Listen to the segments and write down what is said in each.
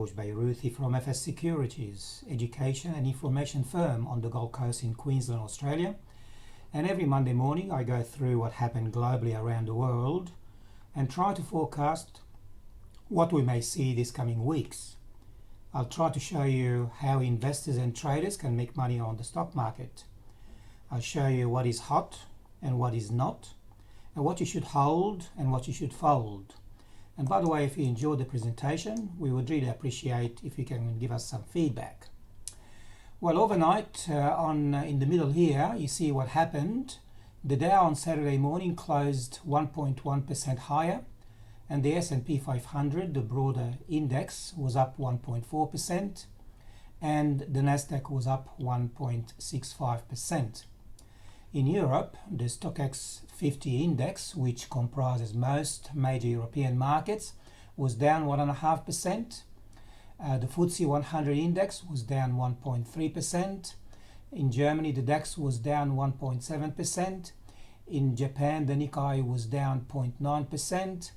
George Bairuthi from FS Securities, education and information firm on the Gold Coast in Queensland, Australia. And every Monday morning I go through what happened globally around the world and try to forecast what we may see these coming weeks. I'll try to show you how investors and traders can make money on the stock market. I'll show you what is hot and what is not, and what you should hold and what you should fold. And by the way, if you enjoyed the presentation, we would really appreciate if you can give us some feedback. Well, overnight, in the middle here, you see what happened. The Dow on Saturday morning closed 1.1% higher, and the S&P 500, the broader index, was up 1.4%, and the Nasdaq was up 1.65%. In Europe, the Stoxx 50 index, which comprises most major European markets, was down 1.5%. The FTSE 100 index was down 1.3%. In Germany, the DAX was down 1.7%. In Japan, the Nikkei was down 0.9%.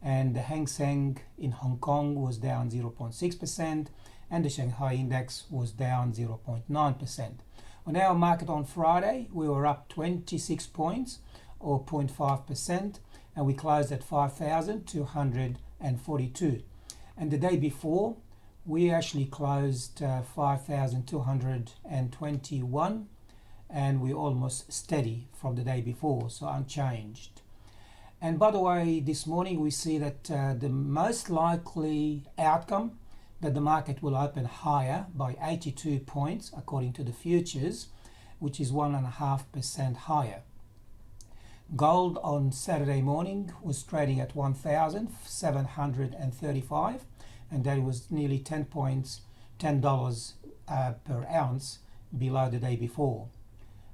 And the Hang Seng in Hong Kong was down 0.6%. And the Shanghai index was down 0.9%. On our market on Friday, we were up 26 points or 0.5%, and we closed at 5,242. And the day before, we actually closed 5,221, and we're almost steady from the day before, so unchanged. And by the way, this morning we see that the most likely outcome that the market will open higher by 82 points according to the futures, which is 1.5% higher. Gold on Saturday morning was trading at 1,735, and that was nearly $10 per ounce below the day before.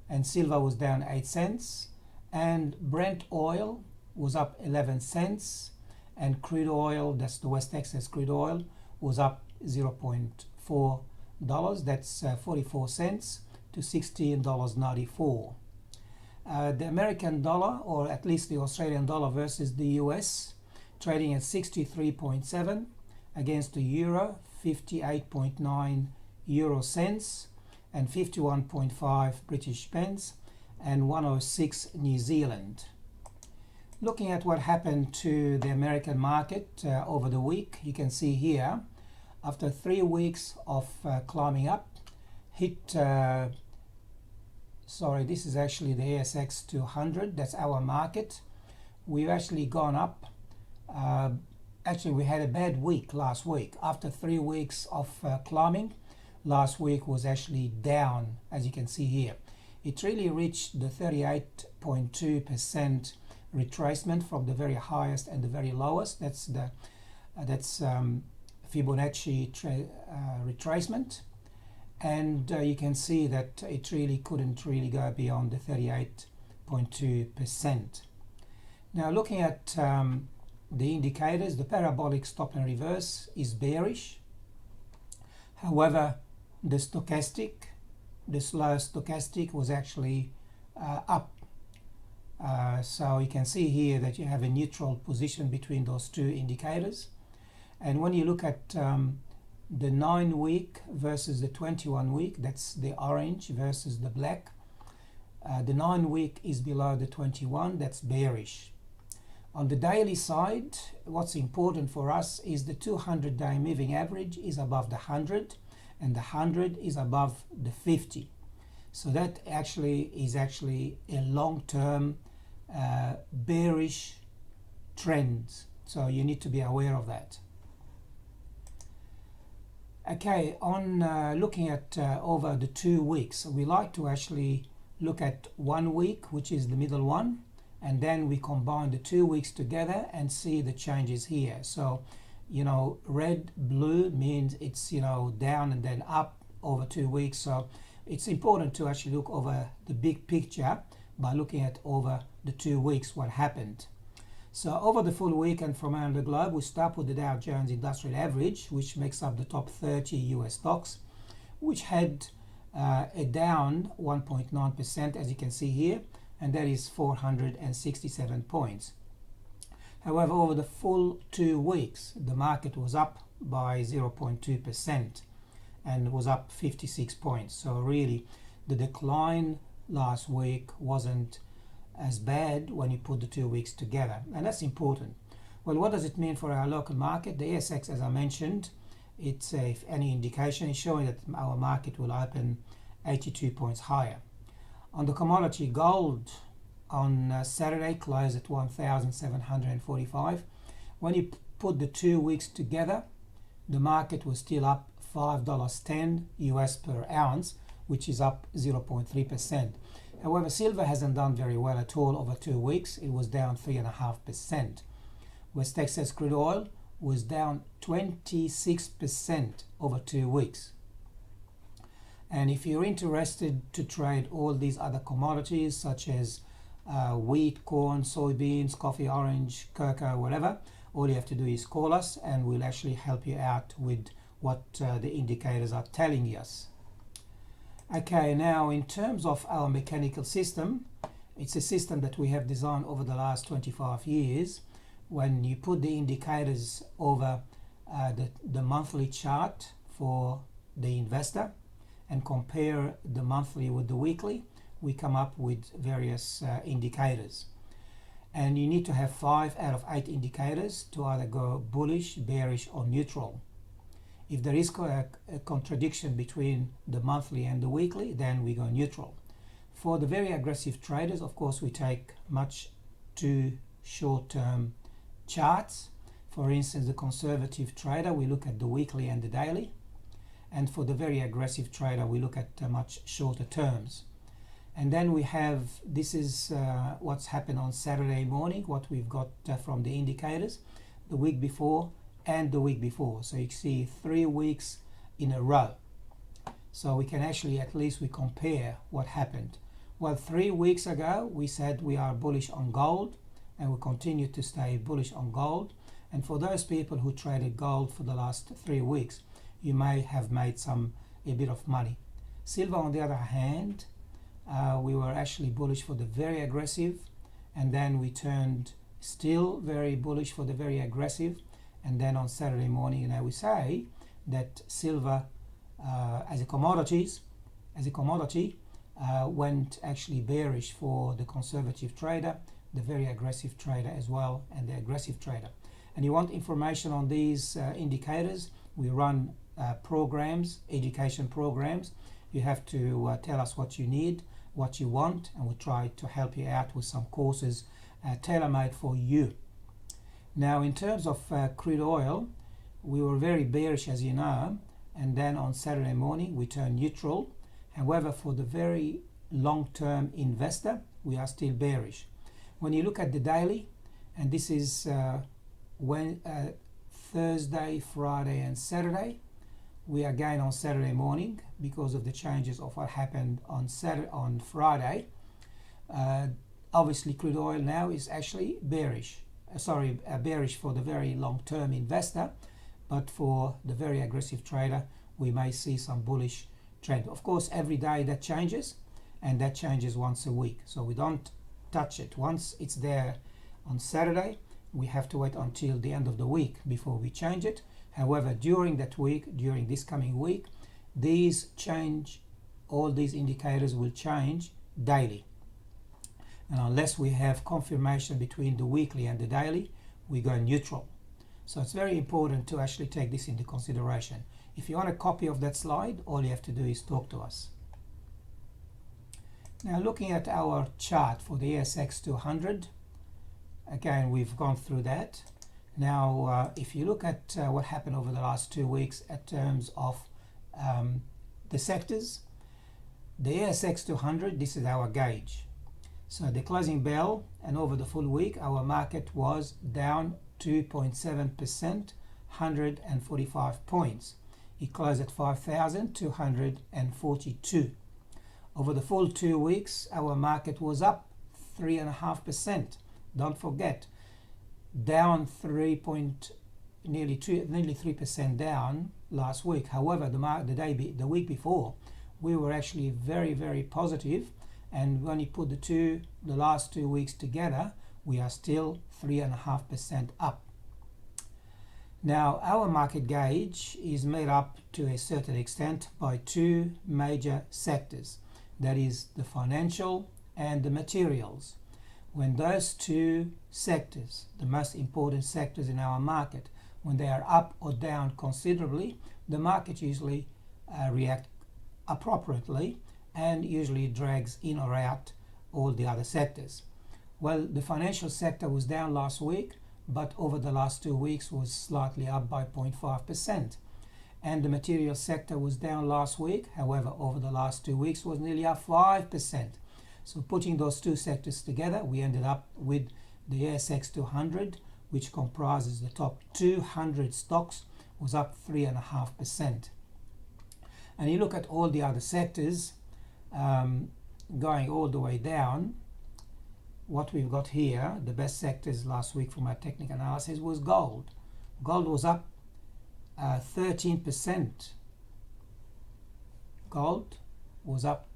And silver was down 8 cents, and Brent oil was up 11 cents, and crude oil, that's the West Texas crude oil, was up $0.4, that's 44 cents to $16.94. The American dollar, or at least the Australian dollar versus the US, trading at 63.7 against the euro, 58.9 euro cents, and 51.5 British pence, and 106 New Zealand. Looking at what happened to the American market over the week, you can see here, after 3 weeks of climbing up, this is actually the ASX 200, that's our market. We've actually gone up. Actually, we had a bad week last week. After 3 weeks of climbing, last week was actually down, as you can see here. It really reached the 38.2% retracement from the very highest and the very lowest. That's Fibonacci retracement, and you can see that it really couldn't really go beyond the 38.2%. Now, looking at the indicators, the parabolic stop and reverse is bearish. However, the slow stochastic was actually up. So you can see here that you have a neutral position between those two indicators. And when you look at the 9-week versus the 21-week, that's the orange versus the black. The 9-week is below the 21, that's bearish. On the daily side, what's important for us is the 200-day moving average is above the 100, and the 100 is above the 50. So that is actually a long-term bearish trend. So you need to be aware of that. Okay, on looking at over the 2 weeks, we like to actually look at 1 week, which is the middle one, and then we combine the 2 weeks together and see the changes here. So, red, blue means it's, down and then up over 2 weeks. So it's important to actually look over the big picture by looking at over the 2 weeks what happened. So over the full week and from around the globe, we start with the Dow Jones Industrial Average, which makes up the top 30 US stocks, which had a down 1.9%, as you can see here, and that is 467 points. However, over the full 2 weeks, the market was up by 0.2% and was up 56 points. So really the decline last week wasn't as bad when you put the 2 weeks together, and that's important. Well, what does it mean for our local market? The ASX, as I mentioned, it's if any indication, is showing that our market will open 82 points higher. On the commodity, gold on Saturday closed at 1,745. When you put the 2 weeks together, the market was still up $5.10 US per ounce, which is up 0.3%. However, silver hasn't done very well at all over 2 weeks. It was down 3.5%. West Texas crude oil was down 26% over 2 weeks. And if you're interested to trade all these other commodities such as wheat, corn, soybeans, coffee, orange, cocoa, whatever, all you have to do is call us and we'll actually help you out with what the indicators are telling us. Okay, now in terms of our mechanical system, it's a system that we have designed over the last 25 years. When you put the indicators over the monthly chart for the investor and compare the monthly with the weekly, we come up with various indicators. And you need to have 5 out of 8 indicators to either go bullish, bearish, or neutral. If there is a contradiction between the monthly and the weekly, then we go neutral. For the very aggressive traders, of course, we take much too short-term charts. For instance, the conservative trader, we look at the weekly and the daily. And for the very aggressive trader, we look at much shorter terms. And then we have, this is what's happened on Saturday morning, what we've got from the indicators, the week before and the week before. So you see 3 weeks in a row. So we can actually, at least we compare what happened. Well, 3 weeks ago, we said we are bullish on gold, and we continue to stay bullish on gold. And for those people who traded gold for the last 3 weeks, you may have made a bit of money. Silver, on the other hand, we were actually bullish for the very aggressive, and then we turned still very bullish for the very aggressive. And then on Saturday morning, we say that silver as a commodity went actually bearish for the conservative trader, the very aggressive trader as well, and the aggressive trader. And you want information on these indicators, we run programs, education programs. You have to tell us what you need, what you want, and we'll try to help you out with some courses tailor-made for you. Now, in terms of crude oil, we were very bearish, as you know, and then on Saturday morning we turned neutral. However, for the very long-term investor, we are still bearish. When you look at the daily, and this is Thursday, Friday, and Saturday, we again on Saturday morning, because of the changes of what happened on Friday, obviously crude oil now is actually bearish. Bearish for the very long-term investor, but for the very aggressive trader, we may see some bullish trend. Of course, every day that changes, and that changes once a week. So we don't touch it. Once it's there on Saturday, we have to wait until the end of the week before we change it. However, during that week, during this coming week, all these indicators will change daily. And unless we have confirmation between the weekly and the daily, we go neutral. So it's very important to actually take this into consideration. If you want a copy of that slide, all you have to do is talk to us. Now, looking at our chart for the ASX 200, again, we've gone through that. Now, if you look at what happened over the last 2 weeks in terms of the sectors, the ASX 200, this is our gauge. So the closing bell and over the full week, our market was down 2.7%, 145 points. It closed at 5,242. Over the full 2 weeks, our market was up 3.5%. Don't forget, down nearly 3% down last week. However, the week before, we were actually very, very positive. And when you put the last 2 weeks together, we are still 3.5% up. Now, our market gauge is made up to a certain extent by two major sectors, that is the financial and the materials. When those two sectors, the most important sectors in our market, when they are up or down considerably, the market usually reacts appropriately and usually drags in or out all the other sectors. Well, the financial sector was down last week, but over the last 2 weeks was slightly up by 0.5%. And the material sector was down last week, however, over the last 2 weeks was nearly up 5%. So putting those two sectors together, we ended up with the ASX 200, which comprises the top 200 stocks, was up 3.5%. And you look at all the other sectors, going all the way down, what we've got here, the best sectors last week from our technical analysis was gold. Gold was up 13%. Gold was up,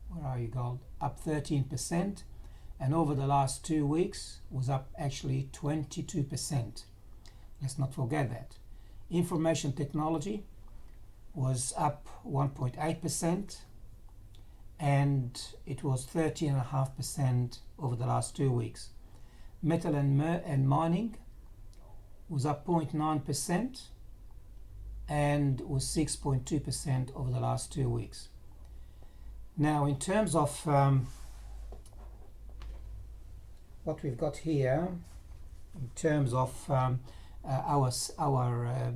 where are you gold? Up 13%, and over the last 2 weeks was up actually 22%. Let's not forget that. Information technology was up 1.8%, and it was 13.5% over the last 2 weeks. Metal and mining was up 0.9% and was 6.2% over the last 2 weeks. Now, in terms of what we've got here, in terms of our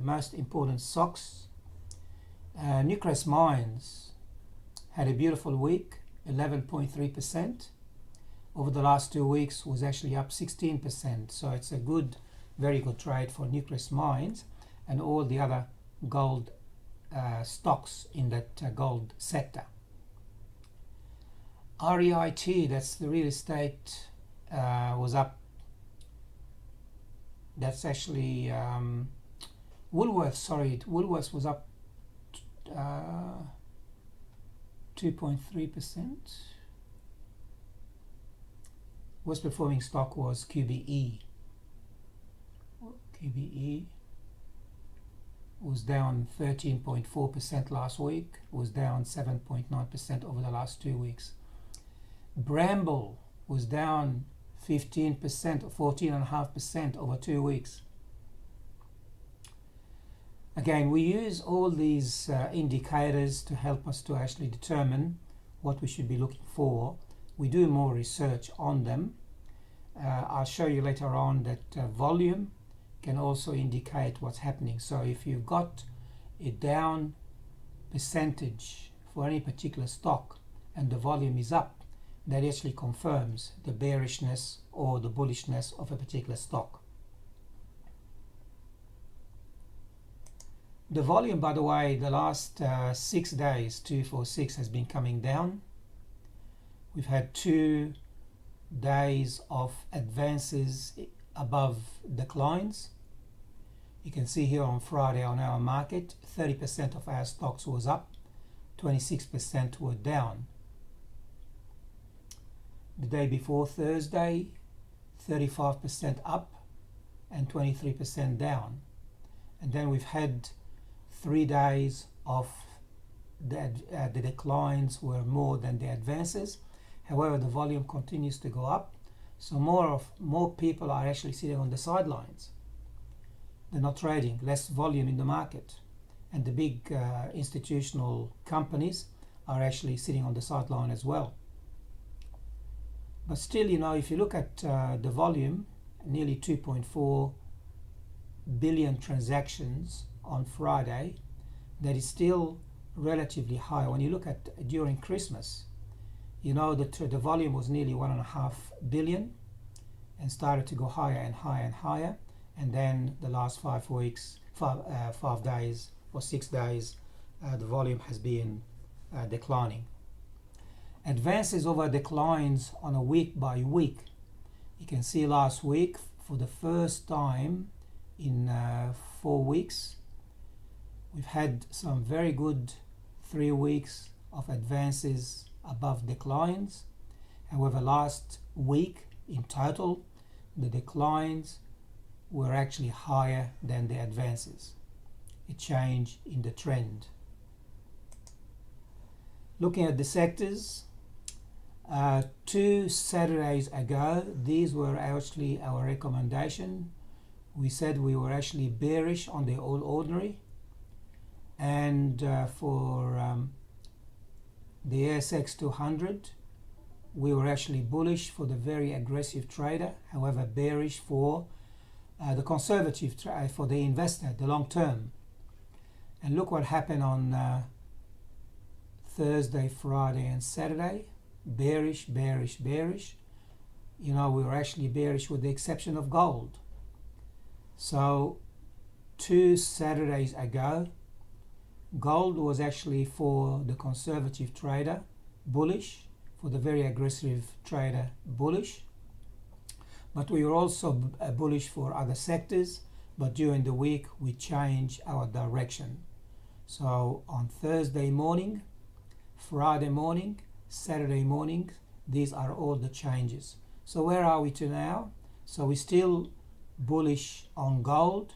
most important stocks, Newcrest Mines had a beautiful week, 11.3%. Over the last 2 weeks was actually up 16%. So it's a good, very good trade for Newcrest Mines and all the other gold stocks in that gold sector. REIT, that's the real estate, was up. That's actually Woolworths was up 2.3%. Worst performing stock was QBE. QBE was down 13.4% last week, was down 7.9% over the last 2 weeks. Bramble was down 15% or 14.5% over 2 weeks. Again, we use all these indicators to help us to actually determine what we should be looking for. We do more research on them. I'll show you later on that volume can also indicate what's happening. So if you've got a down percentage for any particular stock and the volume is up, that actually confirms the bearishness or the bullishness of a particular stock. The volume, by the way, the last 6 days, 246, has been coming down. We've had 2 days of advances above declines. You can see here on Friday on our market, 30% of our stocks was up, 26% were down. The day before, Thursday, 35% up and 23% down. And then we've had 3 days of the declines were more than the advances. However, the volume continues to go up, so more people are actually sitting on the sidelines. They're not trading, less volume in the market, and the big institutional companies are actually sitting on the sideline as well. But still, you know, if you look at the volume, nearly 2.4 billion transactions on Friday, that is still relatively high. When you look at during Christmas, you know that the volume was nearly 1.5 billion and started to go higher and higher and higher, and then the last 5 weeks, 5 days or 6 days, the volume has been declining. Advances over declines on a week by week. You can see last week, for the first time in 4 weeks, we've had some very good 3 weeks of advances above declines. However, last week in total, the declines were actually higher than the advances. A change in the trend. Looking at the sectors, 2 Saturdays ago, these were actually our recommendation. We said we were actually bearish on the All Ordinary, and for the ASX 200, we were actually bullish for the very aggressive trader, however bearish for the conservative for the investor, the long term. And look what happened on Thursday, Friday and Saturday. Bearish, bearish, bearish. You know, we were actually bearish with the exception of gold. So 2 Saturdays ago, gold was actually for the conservative trader bullish, for the very aggressive trader bullish. But we were also bullish for other sectors, but during the week we changed our direction. So on Thursday morning, Friday morning, Saturday morning, these are all the changes. So where are we to now? So we're still bullish on gold,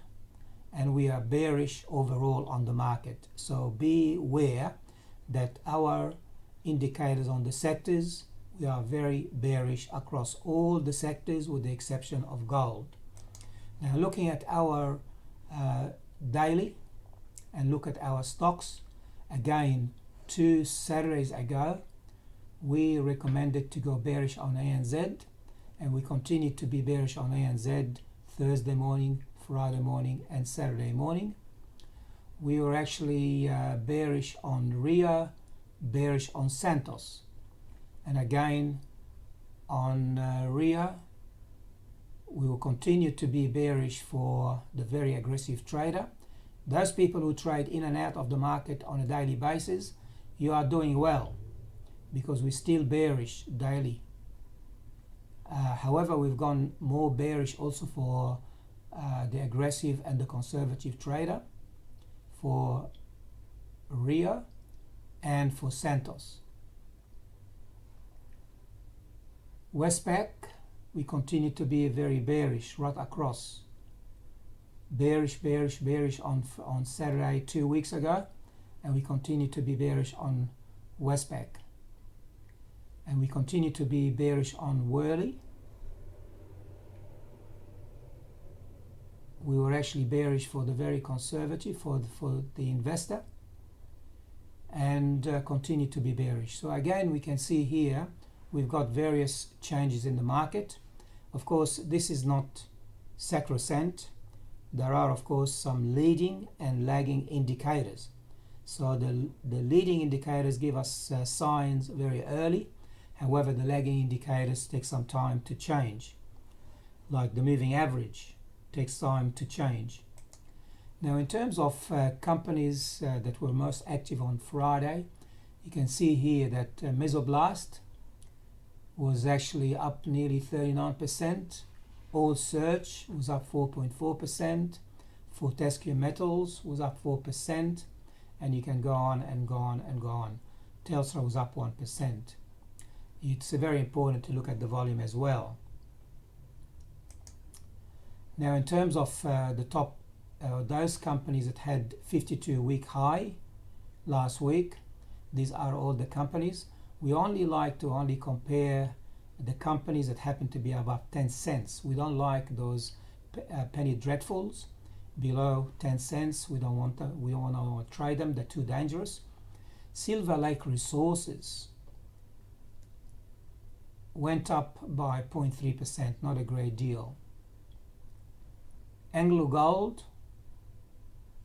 and we are bearish overall on the market. So be aware that our indicators on the sectors, we are very bearish across all the sectors with the exception of gold. Now looking at our daily and look at our stocks, again 2 Saturdays ago we recommended to go bearish on ANZ, and we continue to be bearish on ANZ Thursday morning, Friday morning and Saturday morning. We were actually bearish on Rio, bearish on Santos, and again on Rio we will continue to be bearish for the very aggressive trader. Those people who trade in and out of the market on a daily basis, you are doing well, because we're still bearish daily. However, we've gone more bearish also for the aggressive and the conservative trader, for Rio and for Santos. Westpac, we continue to be very bearish right across. Bearish, bearish, bearish on Saturday 2 weeks ago, and we continue to be bearish on Westpac. And we continue to be bearish on Worley. We were actually bearish for the very conservative, for the investor, and continue to be bearish. So again, we can see here we've got various changes in the market. Of course, this is not sacrosanct. There are, of course, some leading and lagging indicators. So the leading indicators give us signs very early. However, the lagging indicators take some time to change. Like the moving average takes time to change. Now, in terms of companies that were most active on Friday, you can see here that Mesoblast was actually up nearly 39%. All Search was up 4.4%. Fortescue Metals was up 4%. And you can go on and go on and go on. Telstra was up 1%. It's very important to look at the volume as well. Now, in terms of the top, those companies that had 52-week high last week, these are all the companies. We only like to only compare the companies that happen to be above 10 cents. We don't like those penny dreadfuls below 10 cents. We don't want to trade them. They're too dangerous. Silver Lake Resources went up by 0.3%, not a great deal. Anglo Gold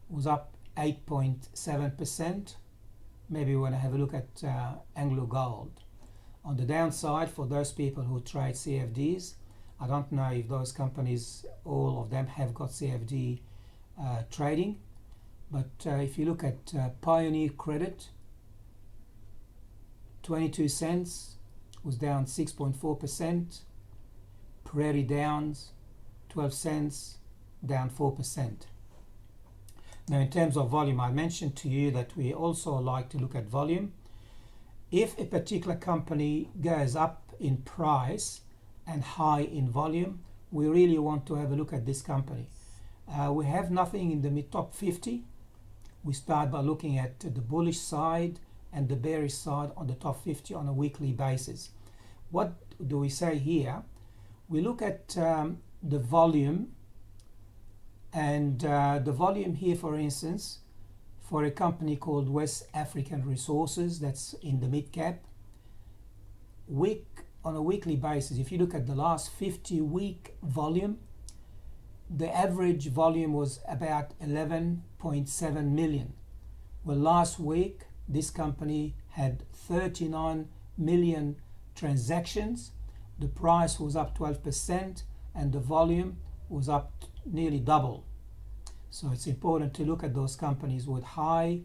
was up 8.7%. Maybe we want to have a look at Anglo Gold. On the downside, for those people who trade CFDs, I don't know if those companies, all of them, have got CFD trading. But if you look at Pioneer Credit, 22 cents, was down 6.4%. Prairie Downs, 12 cents, down 4%. Now, in terms of volume, I mentioned to you that we also like to look at volume. If a particular company goes up in price and high in volume, we really want to have a look at this company. We have nothing in the top 50. We start by looking at the bullish side and the bearish side on the top 50 on a weekly basis. What do we say here? We look at the volume, and the volume here, for instance, for a company called West African Resources, that's in the mid cap, on a weekly basis, if you look at the last 50-week volume, the average volume was about 11.7 million. Well, last week this company had 39 million transactions. The price was up 12% and the volume was up nearly double. So it's important to look at those companies with high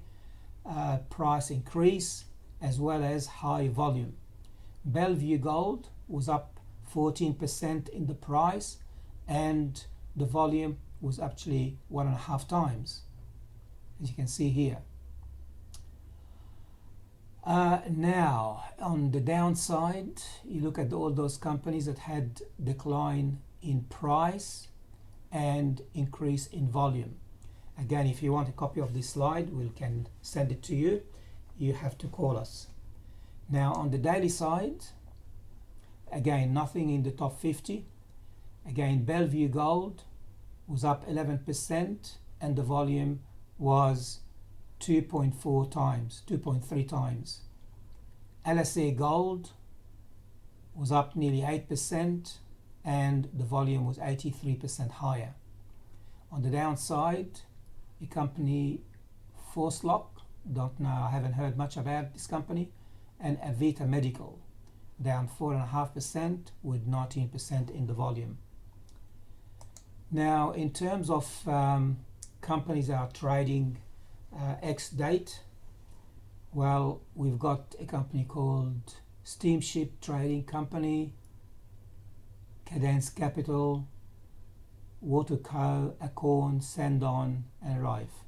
price increase as well as high volume. Bellevue Gold was up 14% in the price, and the volume was actually 1.5 times, as you can see here. Now on the downside, you look at all those companies that had decline in price and increase in volume. Again, if you want a copy of this slide, we can send it to you. You have to call us. Now on the daily side, again, nothing in the top 50. Again, Bellevue Gold was up 11% and the volume was 2.4 times, 2.3 times. LSA Gold was up nearly 8% and the volume was 83% higher. On the downside, the company Forcelock, don't know, I haven't heard much about this company, and Avita Medical, down 4.5% with 19% in the volume. Now, in terms of companies that are trading ex-date, well, we've got a company called Steamship Trading Company, Cadence Capital, Waterco, Acorn, Sandon, and Rife.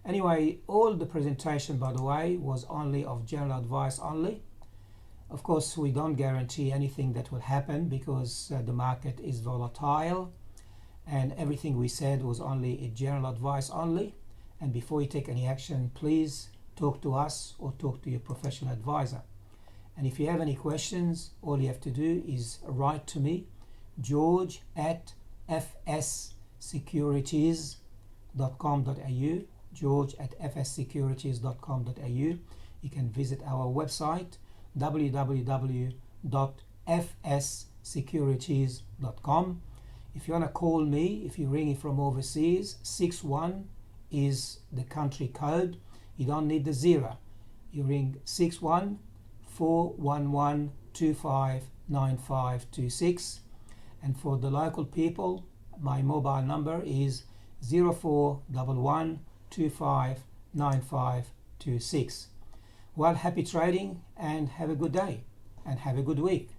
Anyway, all the presentation, by the way, was only of general advice only. Of course, we don't guarantee anything that will happen because the market is volatile, and everything we said was only a general advice only. And before you take any action, please talk to us or talk to your professional advisor. And if you have any questions, all you have to do is write to me, george@fssecurities.com.au, george@fssecurities.com.au. You can visit our website, www.fssecurities.com. If you want to call me, if you're ringing from overseas, 61 is the country code. You don't need the 0. You ring 61-411-259526. And for the local people, my mobile number is 0411259526. Well, happy trading and have a good day and have a good week.